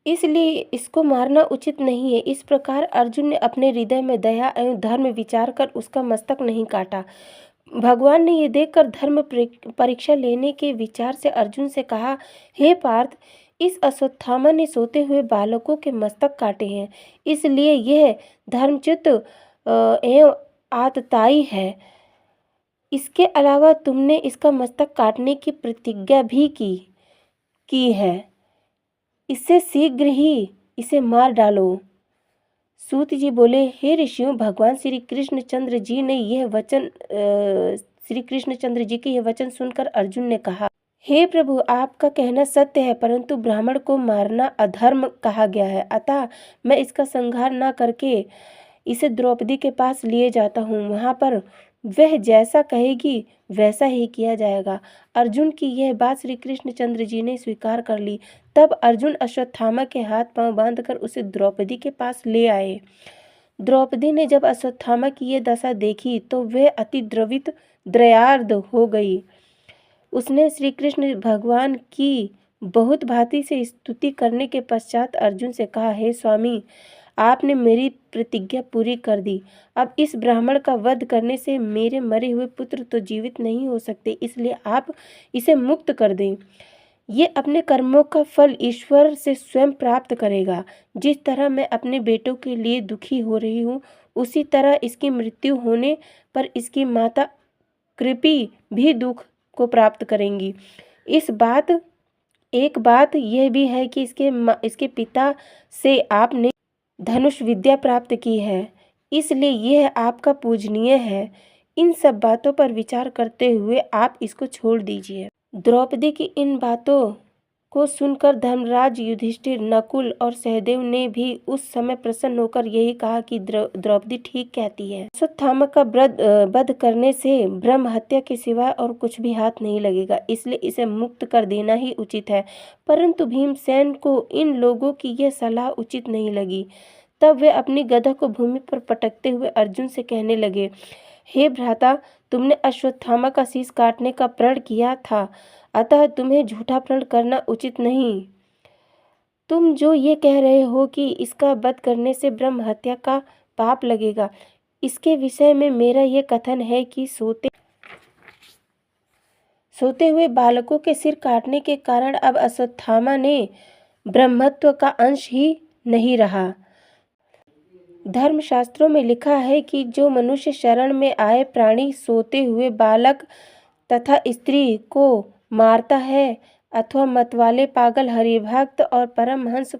इसलिए इसको मारना उचित नहीं है। इस प्रकार अर्जुन ने अपने हृदय में दया एवं धर्म विचार कर उसका मस्तक नहीं काटा। भगवान ने ये देखकर धर्म परीक्षा लेने के विचार से अर्जुन से कहा, हे पार्थ, इस अश्वत्थामा ने सोते हुए बालकों के मस्तक काटे हैं, इसलिए यह धर्मच्युत एवं आतताई है। इसके अलावा तुमने इसका मस्तक काटने की प्रतिज्ञा भी की है। इससे शीघ्र ही इसे मार डालो। सूत जी बोले, हे ऋषियों, भगवान श्री कृष्णचंद्र जी के यह वचन सुनकर अर्जुन ने कहा, हे प्रभु, आपका कहना सत्य है, परंतु ब्राह्मण को मारना अधर्म कहा गया है, अतः मैं इसका संहार न करके इसे द्रौपदी के पास लिए जाता हूँ। वहाँ पर वह जैसा कहेगी वैसा ही किया जाएगा। अर्जुन की यह बात श्री कृष्णचंद्र जी ने स्वीकार कर ली। तब अर्जुन अश्वत्थामा के हाथ पांव बांधकर उसे द्रौपदी के पास ले आए। द्रौपदी ने जब अश्वत्थामा की ये दशा देखी तो वह अति द्रवित द्रयार्ध हो गई। उसने श्री कृष्ण भगवान की बहुत भांति से स्तुति करने के पश्चात अर्जुन से कहा, हे स्वामी, आपने मेरी प्रतिज्ञा पूरी कर दी। अब इस ब्राह्मण का वध करने से मेरे मरे हुए पुत्र तो जीवित नहीं हो सकते, इसलिए आप इसे मुक्त कर दें। ये अपने कर्मों का फल ईश्वर से स्वयं प्राप्त करेगा। जिस तरह मैं अपने बेटों के लिए दुखी हो रही हूँ, उसी तरह इसकी मृत्यु होने पर इसकी माता कृपी भी दुख को प्राप्त करेंगी। एक बात यह भी है कि इसके पिता से आपने धनुष विद्या प्राप्त की है, इसलिए यह आपका पूजनीय है। इन सब बातों पर विचार करते हुए आप इसको छोड़ दीजिए। द्रौपदी की इन बातों को सुनकर धर्मराज युधिष्ठिर, नकुल और सहदेव ने भी उस समय प्रसन्न होकर यही कहा कि द्रौपदी ठीक कहती है। अश्वत्थामा का वध करने से ब्रह्म हत्या के सिवा और कुछ भी हाथ नहीं लगेगा, इसलिए इसे मुक्त कर देना ही उचित है। परंतु भीमसेन को इन लोगों की यह सलाह उचित नहीं लगी। तब वे अपनी गदा को भूमि पर पटकते हुए अर्जुन से कहने लगे, हे भ्राता, तुमने अश्वत्थामा का शीश काटने का प्रण किया था, अतः तुम्हें झूठा प्रण करना उचित नहीं। तुम जो ये कह रहे हो कि इसका वध करने से ब्रह्म हत्या का पाप लगेगा, इसके विषय में मेरा ये कथन है कि सोते हुए बालकों के सिर काटने के कारण अब अश्वत्थामा ने ब्रह्मत्व का अंश ही नहीं रहा। धर्मशास्त्रों में लिखा है कि जो मनुष्य शरण में आए प्राणी सोते हुए बालक तथा स्त्री को मारता है, अथवा मतवाले, पागल, हरिभक्त और परमहंस